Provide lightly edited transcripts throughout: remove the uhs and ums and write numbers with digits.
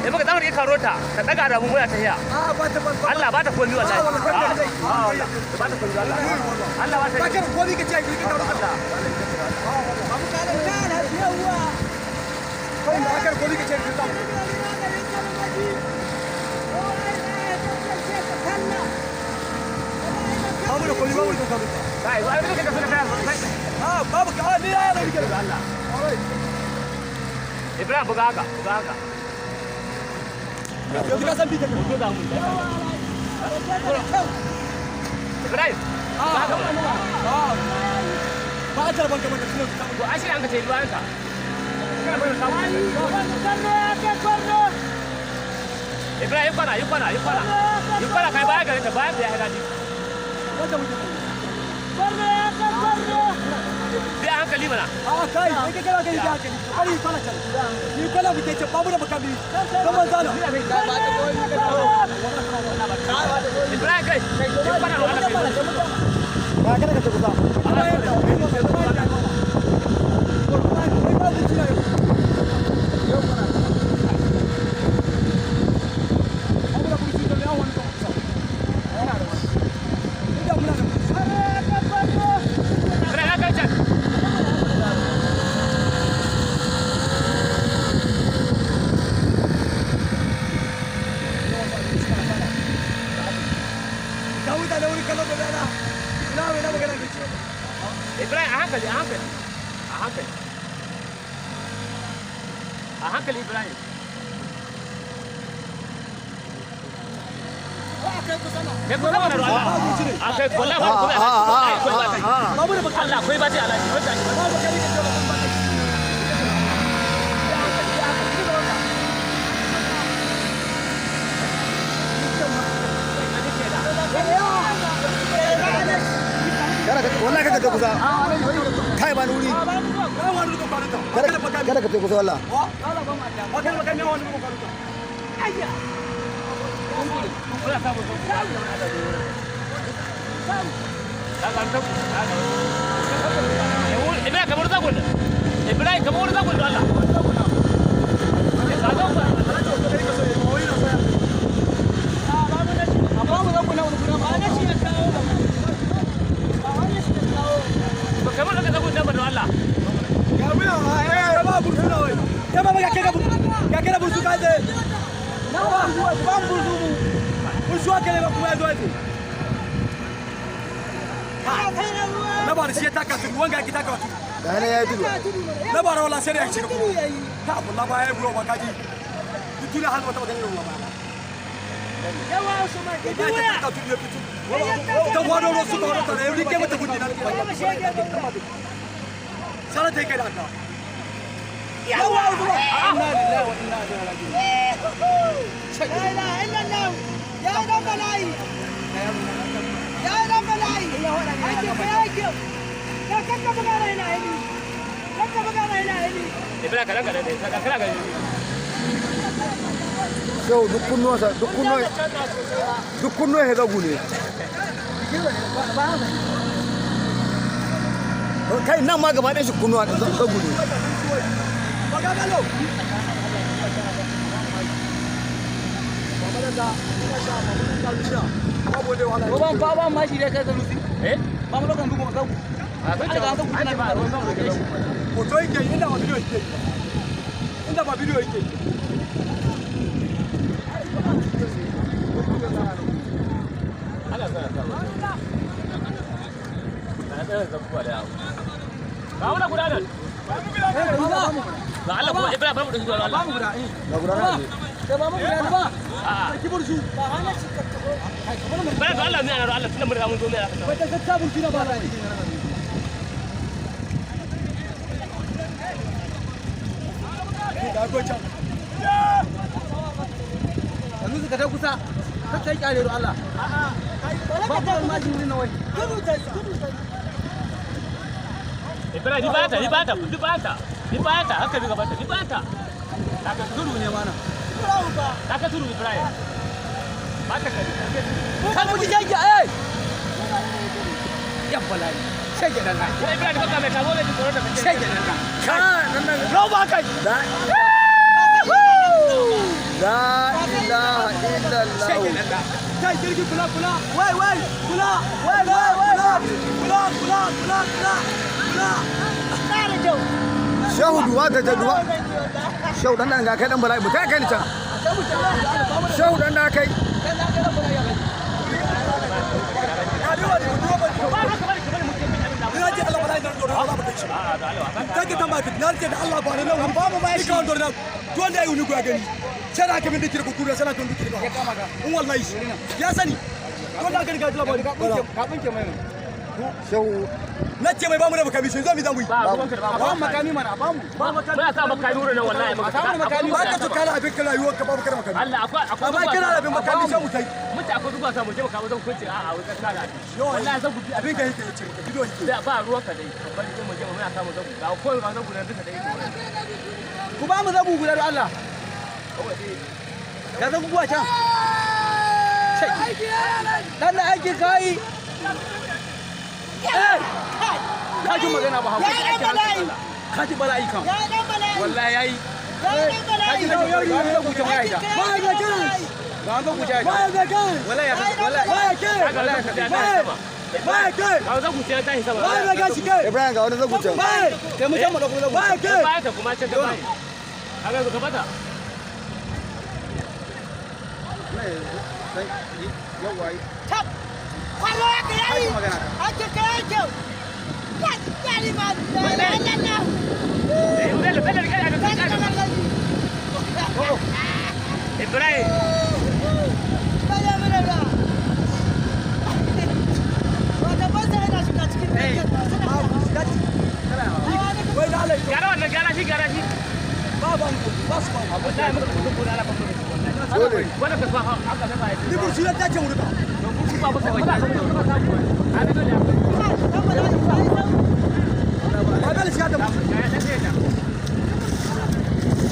muka zama da karota ka daga da mun waya ta hiya Allah ba ta komi wallahi ba ta komi Allah Allah ba ta ba ka komi ka ce ki karota babu kana kana yawa kai ba ka komi ka ce ki karota babu da komi babu da karota kai ba ka ka kai babu ka ni ya rike da Allah Ibrahim buga haka yanzu ka san bi ta hoto da mu Ibrahim ba a tarban kamar da suna to a shirya an ka ce ruwan ka Ibrahim yi kwana kai baya gare ta bayan da ya haɗa ji bi a hankali mana kai kai kana gani da hankali ari kwana can ni kwana mu ce babu da makami zaman zana Ibrahim kai kwana wala kai ba kana ka tuka Ibrahim a hankali Ibrahim kai kusa mana da Allah a kai wallahi ba babu da Allah akwai ba ta alaji wanda wallahi kada ka kusa kai ba nuri kada ka kusa wallahi Ibrahim kamar zagon Ibrahim kamar zagon da Allah kamar da zagon da Allah ya kira bursu kaje ba bursu bursu kale ba kuma zo ake na ba shi ta ka tudu wanga ki ta ka tudu da hana ya tudu na ba wala sai ya shiga ta wallahi ba ya buro ba kaji duk hal wata wata ne ba yawa su ma ke duya ta wado ro su ko ta ne ni ke mata kudi na sala ta kai da ka yawa su ma inna lillahi wa inna ilaihi raji'un la ilaha illallah ya rabbal alamin ya rabbal alamin ake ka kanka magana ina yi kanka magana ina yi Ibrahim kada ga so duk kunnuwa ya zagu ne kai nan ma gaba ɗaya shi kunnuwa zagu ne ba ma shi dai kai ka rusi ba mu lokacin duka zagu a kai ga ka kuma ba ruwan ba da shi hoto yake inda ba bidiyo yake inda ba bidiyo yake ana sana ta ba na tsaya zabuwa da yawo ba wala guda nan ba Allah kuma Ibrahim ba mu da shi Allah ba mu guda ba guda ne sai ba mu guda ba a kibur su ba hana shi ba da Allah ne ana Allah tunda mun riga mun zo ne ba ta sabun shi na ba da yanzu suka ta kusa ka kai kyale da Allah ba ba ma shi ne wai Ibrahim ni ba ta haka bi gaba ta ni ba ta ka turu ne mana ka turu Ibrahim ba ta kai kan mu jage eh ya bala'i shege dan nan Ibrahim ka mai kawo ne tsoro da shege dan nan ka nan ba kai da kai jirgi kula wai kula tsara jau shehu duwa ta duwa shehu dan ga kai dan bala'i mutai kai ni can shehu dan da kai kake ta mafi na rike da Allah ba ne nan ba mu ba shi kawai dorna to wanda yayi nugu ya gani sai da kamin dikir ku kura sana kan dikir ba in wallahi ya sani wanda aka riga jira ba ka bunke mai shehu na ce mai ba mu da makami shi zo mi zamu yi ba makami mana ba mu ba sa makami wurin nan wallahi ba ka to kana abin kana yiwo ka ba mu kana makami Allah akwai amma kana abin makami sai mu tai mutu akwai zuba sa mu je makamu zan kunce a wai ka kara wallahi zan gudu abin ka yake ce ka bido yake ba ruwan ka dai babban je mu je mu samu zan ga ko ba zan gudu duka dai ku ba mu zabu guda da Allah ka zabu guwa can dan da aiki kai ka ji magana ba hawo ka ji bala'i kan wallahi yayi ka ji da guce mai da ba ga kan ga an guce ba ga kan wallahi ya wallahi ba ga ba kai ka zan guce ta hisa ba ba ga shi kai Ibrahim ga wani zaguce ba kai mu san mu da kuma ba kai ba ta kuma ce da bai kaga ka bata Tab! Kwallo ya ka yayi! Ake ka yake! Ya tsari ma da lalala! Ibrahim Bala mana da! Wata ba sa yana shiga cikin ɗakin ba suna wai da Allah gara wannan gara shi ba su ba wallahi muka mutum ko da Allah ba dole wannan ka fa haka da bai ni burshi ya tace mu duka ba ba sai ba ani dole ba da shi da mu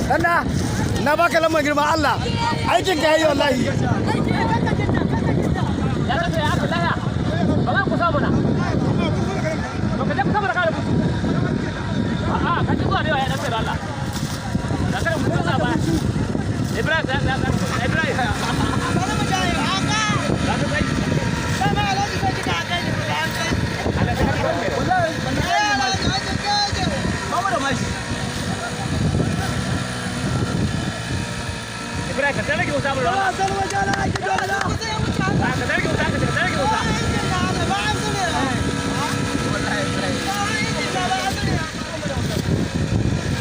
dana na baka lamar girma Allah aikin ka yayi wallahi ya kace ya Allah ba za ku samu na to kaje ku samu da kare mutu a kaje zuwa da ya dan sai Allah da kare mutu za ba Ibrahim Ibrahim Bala mu jaye haka! da ka sai Sama alaji sai kika haka ne da an kai. wallahi Ya alaji ake kaje! ba mu da mashi Ibrahim ka tare ki wuta mu ba san wajala ake dole Ku sai wuce haka! ka tare ki wuta ka tare ki wuta Ba injin da haka ba an zune ba! wallahi Ba injin da ba an zune ba!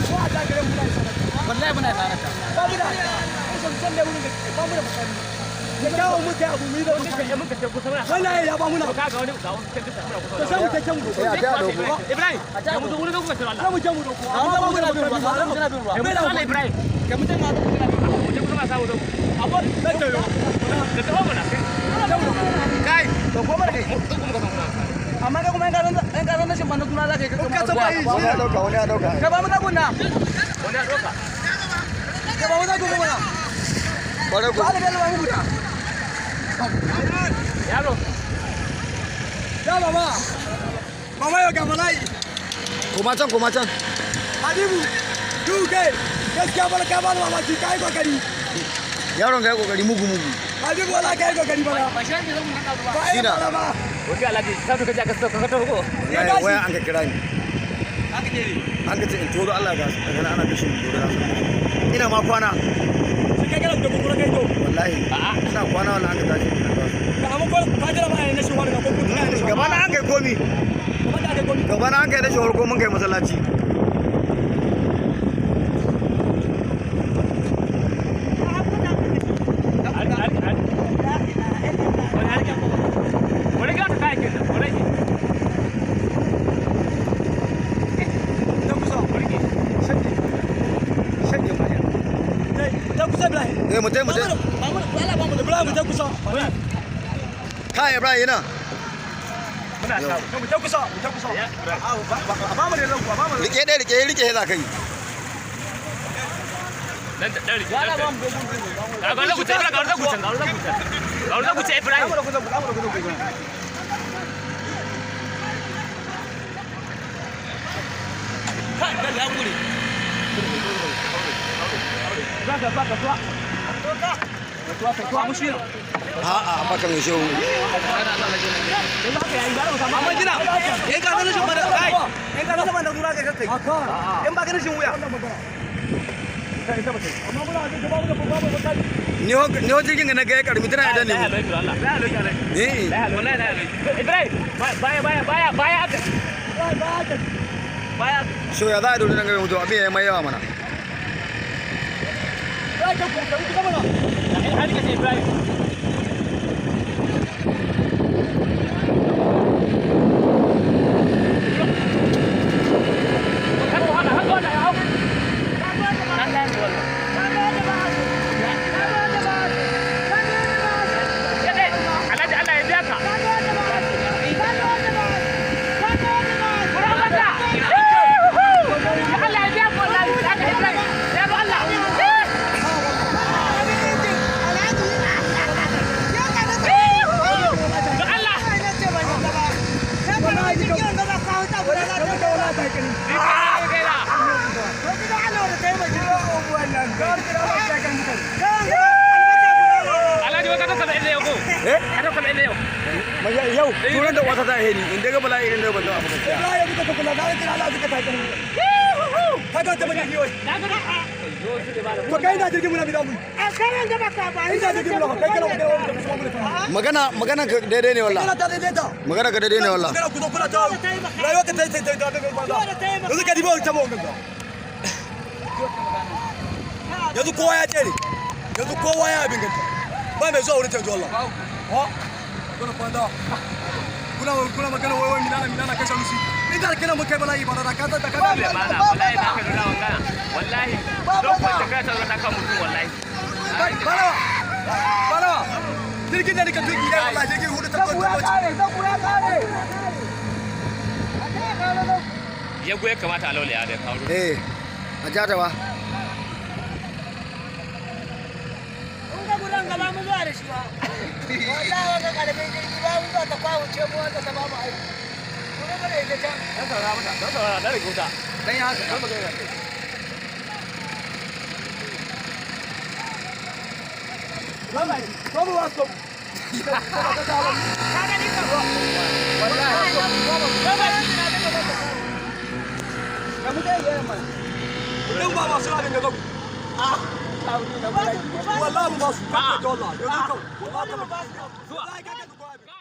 ko a dagare mu dai wallahi muna tsanata ba mu da san da wurin da ba mu da makami ya dawo mu ta abu mu da muka je muka ce kusa muna wallahi ya ba mu na ka ga wani ga wani kan kasa muna kusa to sai mu ta can mu sai a ta dauko Ibrahim ya mutu wurin da kuka ce Allah sai mu can mu doko amma ba mu da makami ba mu tana bin ruwa ya mutu Allah Ibrahim ka mutum ma mutum na bin ruwa mu je kuma samu da abon sai ta yo da tawo mana kai to ko mana kai kuma ka samu amma ka kuma yan karan rashin banda suna za ka yi ka ka san bai wani ya dauka wani ya dauka ka ba mu zagun na wani ya doka ka ba mu da gogo mana kwarai ko ba da ba mu guda yaro ya mama mama yo ga malai kuma can Habibu duke gaskiya bala ka ba mamaki kai kokari yaron ga kokari mugu Habibu wala kai kokari bala ba shi ne zan mu haka ba ba ai Sina. bala ba wani alaji sai ka je ka saka ka tawo waya an ka kira ni haka ne an ka ce in toro Allah ga su daga ana kashin toro na ina ma kwana sai ka ga da kokoro kai to wallahi ina kwana wallahi an ka tashi ka amma ko ka jira ba ai na shi wani ga kokoro na shi gaba na an kai komi ba da gomi gaba na an kai da shi ko mun kai masallaci wani ga ta kai kenan wani da kusa wani shake ma ya da kusa Ibrahim mutai ba mu wala ba mu da Ibrahim da kusa kai Ibrahim yana muna samu mu ta kusa ba mu da ranku ba mu da rike za ka yi dan da dari ga ba mu ga ga ku tsaya ga ku tsaya ga ku tsaya Ibrahim kan da ya gure ba ka a'a baka mai shehu amma gina in ka sanin shin bada kai in ka sanin bada dura kai kai in ba ka rashin wuya ni ho jirgin na ga ya karmi tana da ne so ya za a dole nan ga mutum abin ya mai yawa mana yau turan da wata ta heri in daga bala irin da bazan abu gaskiya ya duka ta kula da kira Allah duka ta kira kaga ta bane yoyi to kai da jirgin mun da mu a karan da baka ba inda jirgin mun kai kana da magana ka daidai ne wallahi magana ka daidai ne wallahi magana ku zo kula ta rayuwa ka tai da yanzu ka dibo ta mu ganga yanzu kowa ya tsere yanzu kowa ya abin ganta ba mai zuwa wurin tanzu Allah kuna kwanda kuna magana wai minana kashe musu ni da kana mun kai bala'i ba da ka ta ka wallahi wallahi ba ka dora wannan wallahi don ko ta kai ta ta kan mutum wallahi bara jirgin da nika tuki ya wallahi jirgin hudu ta ya goye kamata a laulaya da kawo a jata ba gaba mu zuwa da shi ba wallahi wannan karamin jirgi ba mu zuwa ta kwawo ce mu wanda ta ba mu aiki kuma ba da ita can dan saurara da rikuta dan ya haka kan magana Vamos lá, Tom. Não vai mais lá dentro. والله ما بص والله والله ما بص